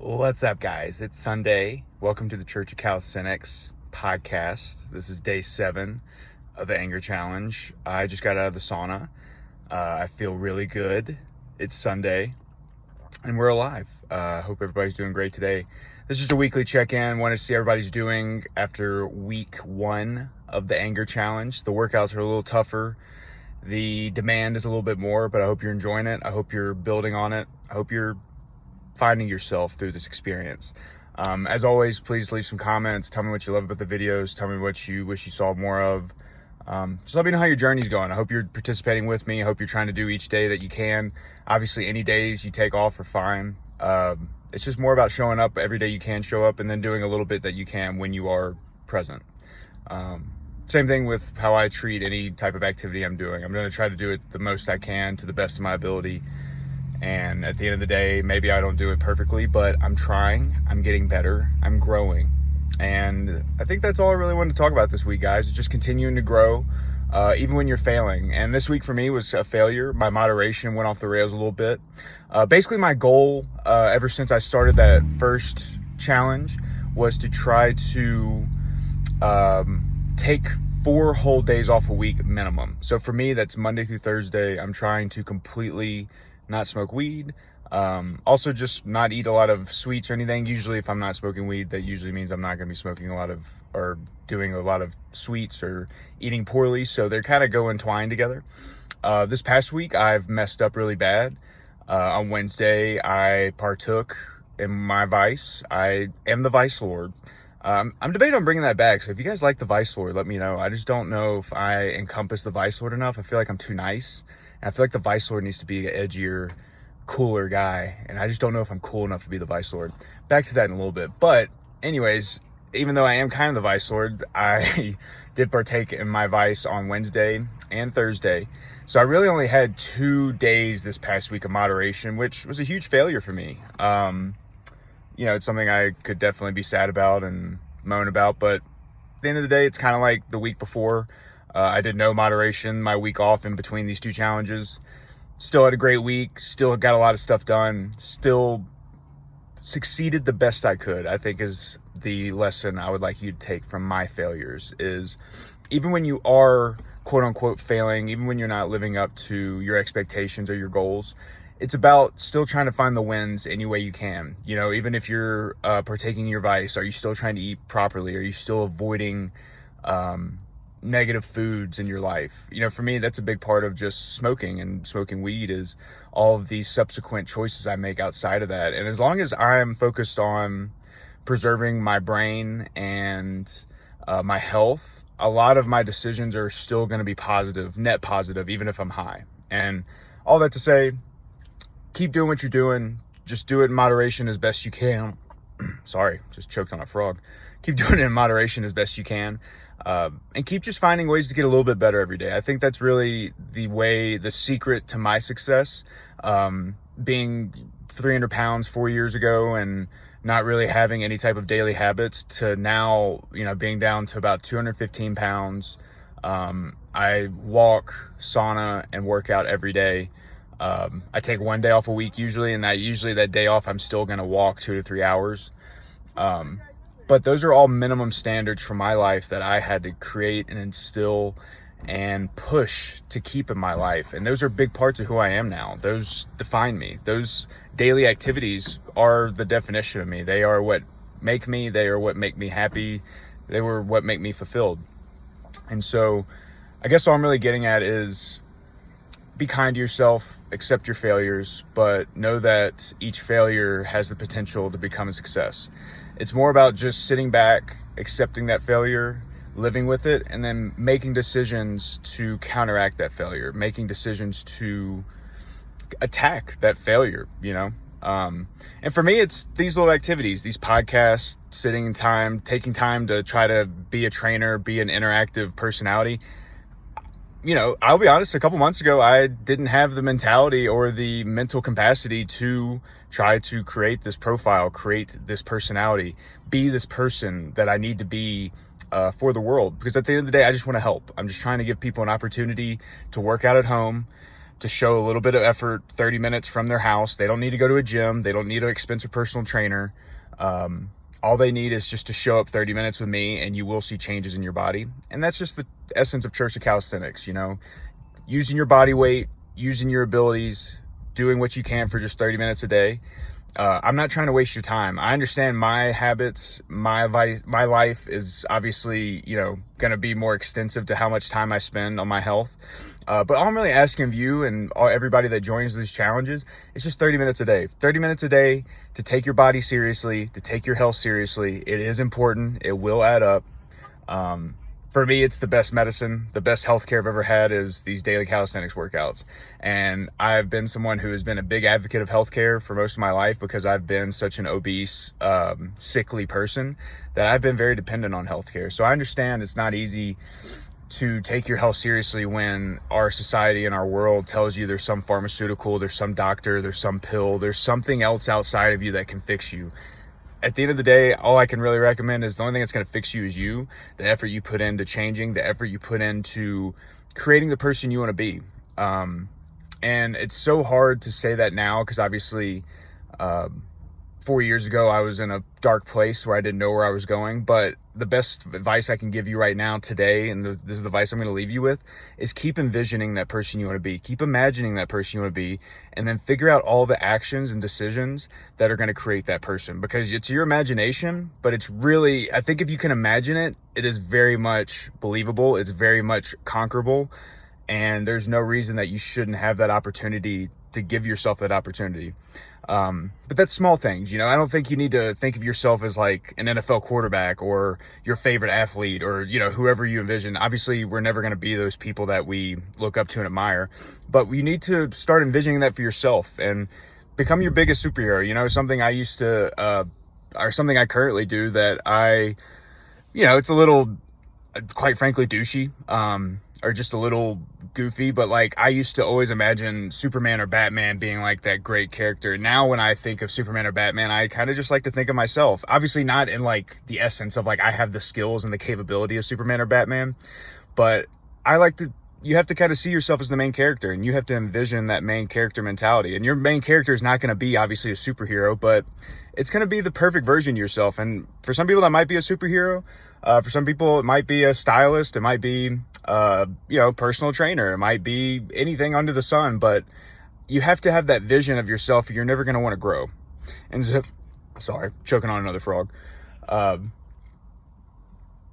What's up, guys? It's Sunday. Welcome to the Church of Calisthenics podcast. This is day 7 of the anger challenge. I just got out of the sauna. I feel really good. It's Sunday and we're alive. Hope everybody's doing great today. This is a weekly check-in. Want to see everybody's doing after week 1 of the anger challenge. The workouts are a little tougher. The demand is a little bit more, but I hope you're enjoying it. I hope you're building on it. I hope you're finding yourself through this experience. As always, please leave some comments. Tell me what you love about the videos. Tell me what you wish you saw more of. Just let me know how your journey's going. I hope you're participating with me. I hope you're trying to do each day that you can. Obviously, any days you take off are fine. It's just more about showing up every day you can show up and then doing a little bit that you can when you are present. Same thing with how I treat any type of activity I'm doing. I'm going to try to do it the most I can to the best of my ability. And at the end of the day, maybe I don't do it perfectly, but I'm trying, I'm getting better, I'm growing. And I think that's all I really wanted to talk about this week, guys, is just continuing to grow, even when you're failing. And this week for me was a failure. My moderation went off the rails a little bit. Basically, my goal, ever since I started that first challenge, was to try to take 4 whole days off a week minimum. So for me, that's Monday through Thursday. I'm trying to completely not smoke weed, also just not eat a lot of sweets or anything. Usually if I'm not smoking weed, that usually means I'm not going to be smoking a lot of or doing a lot of sweets or eating poorly, so they're kind of go entwined together. This past week I've messed up really bad. On Wednesday I partook in my vice. I am the Vice Lord. I'm debating on bringing that back, so if you guys like the Vice Lord, let me know. I just don't know if I encompass the Vice Lord enough. I feel like I'm too nice. I feel like the Vice Lord needs to be an edgier, cooler guy, and I just don't know if I'm cool enough to be the Vice Lord. Back to that in a little bit. But anyways, even though I am kind of the Vice Lord, I did partake in my vice on Wednesday and Thursday. So I really only had 2 days this past week of moderation, which was a huge failure for me. It's something I could definitely be sad about and moan about, but at the end of the day, it's kind of like the week before. I did no moderation my week off in between these 2 challenges. Still had a great week, still got a lot of stuff done, still succeeded the best I could, I think is the lesson I would like you to take from my failures. Is even when you are quote unquote failing, even when you're not living up to your expectations or your goals, it's about still trying to find the wins any way you can. Even if you're partaking in your vice, are you still trying to eat properly? Are you still avoiding negative foods in your life? For me, that's a big part of just smoking and smoking weed, is all of these subsequent choices I make outside of that. And as long as I'm focused on preserving my brain and my health, a lot of my decisions are still going to be positive, net positive, even if I'm high. And all that to say, keep doing what you're doing. Just do it in moderation as best you can. Sorry, just choked on a frog. Keep doing it in moderation as best you can. And keep just finding ways to get a little bit better every day. I think that's really the secret to my success. Being 300 pounds 4 years ago and not really having any type of daily habits, to now, being down to about 215 pounds. I walk, sauna, and work out every day. I take 1 day off a week usually, and that day off I'm still going to walk 2 to 3 hours. But those are all minimum standards for my life that I had to create and instill and push to keep in my life. And those are big parts of who I am now. Those define me. Those daily activities are the definition of me. They are what make me. They are what make me happy. They were what make me fulfilled. And so I guess all I'm really getting at is be kind to yourself, accept your failures, but know that each failure has the potential to become a success. It's more about just sitting back, accepting that failure, living with it, and then making decisions to counteract that failure, making decisions to attack that failure, And for me, it's these little activities, these podcasts, taking time to try to be a trainer, be an interactive personality. I'll be honest, a couple months ago, I didn't have the mentality or the mental capacity to try to create this profile, create this personality, be this person that I need to be for the world. Because at the end of the day, I just want to help. I'm just trying to give people an opportunity to work out at home, to show a little bit of effort, 30 minutes from their house. They don't need to go to a gym. They don't need an expensive personal trainer. All they need is just to show up 30 minutes with me, and you will see changes in your body. And that's just the essence of Church of Calisthenics, using your body weight, using your abilities, doing what you can for just 30 minutes a day. I'm not trying to waste your time. I understand my habits, my life is obviously, going to be more extensive to how much time I spend on my health. But all I'm really asking of you and everybody that joins these challenges is just 30 minutes a day. 30 minutes a day to take your body seriously, to take your health seriously. It is important. It will add up. For me, it's the best medicine, the best healthcare I've ever had is these daily calisthenics workouts. And I've been someone who has been a big advocate of healthcare for most of my life because I've been such an obese, sickly person that I've been very dependent on healthcare. So I understand it's not easy to take your health seriously when our society and our world tells you there's some pharmaceutical, there's some doctor, there's some pill, there's something else outside of you that can fix you. At the end of the day, all I can really recommend is the only thing that's going to fix you is you, the effort you put into changing, the effort you put into creating the person you want to be. And it's so hard to say that now because obviously 4 years ago, I was in a dark place where I didn't know where I was going. But the best advice I can give you right now today, and this is the advice I'm going to leave you with, is keep envisioning that person you want to be. Keep imagining that person you want to be, and then figure out all the actions and decisions that are going to create that person. Because it's your imagination, but it's really, I think if you can imagine it, it is very much believable. It's very much conquerable. And there's no reason that you shouldn't have that opportunity to give yourself that opportunity. But that's small things, I don't think you need to think of yourself as like an NFL quarterback or your favorite athlete or, whoever you envision. Obviously, we're never going to be those people that we look up to and admire, but you need to start envisioning that for yourself and become your biggest superhero. Something I used to, or something I currently do that it's a little, quite frankly, douchey, or just a little goofy, but like I used to always imagine Superman or Batman being like that great character. Now when I think of Superman or Batman, I kind of just like to think of myself, obviously not in like the essence of like I have the skills and the capability of Superman or Batman, but you have to kind of see yourself as the main character, and you have to envision that main character mentality. And your main character is not going to be obviously a superhero, but it's going to be the perfect version of yourself. And for some people that might be a superhero, for some people it might be a stylist, it might be personal trainer, it might be anything under the sun, but you have to have that vision of yourself, or you're never going to want to grow. And so, sorry, choking on another frog.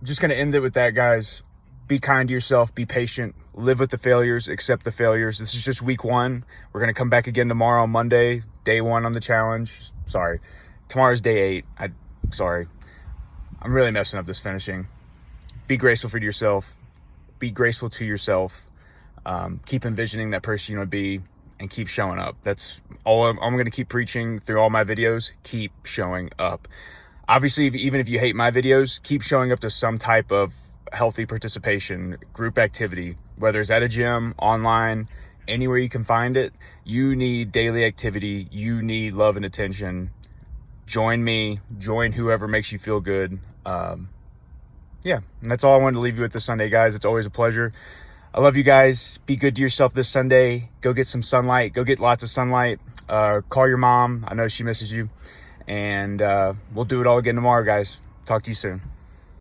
Just going to end it with that, guys. Be kind to yourself, be patient, live with the failures, accept the failures. This is just week 1. We're going to come back again tomorrow on Monday, day 1 on the challenge. Sorry, tomorrow's day 8. Sorry, I'm really messing up this finishing. Be graceful for yourself. Be graceful to yourself. Keep envisioning that person you want to be, and keep showing up. That's all I'm going to keep preaching through all my videos. Keep showing up. Obviously, even if you hate my videos, keep showing up to some type of healthy participation, group activity, whether it's at a gym, online, anywhere you can find it. You need daily activity. You need love and attention. Join me, join whoever makes you feel good. And that's all I wanted to leave you with this Sunday, guys. It's always a pleasure. I love you guys. Be good to yourself this Sunday. Go get some sunlight. Go get lots of sunlight. Call your mom. I know she misses you. And we'll do it all again tomorrow, guys. Talk to you soon.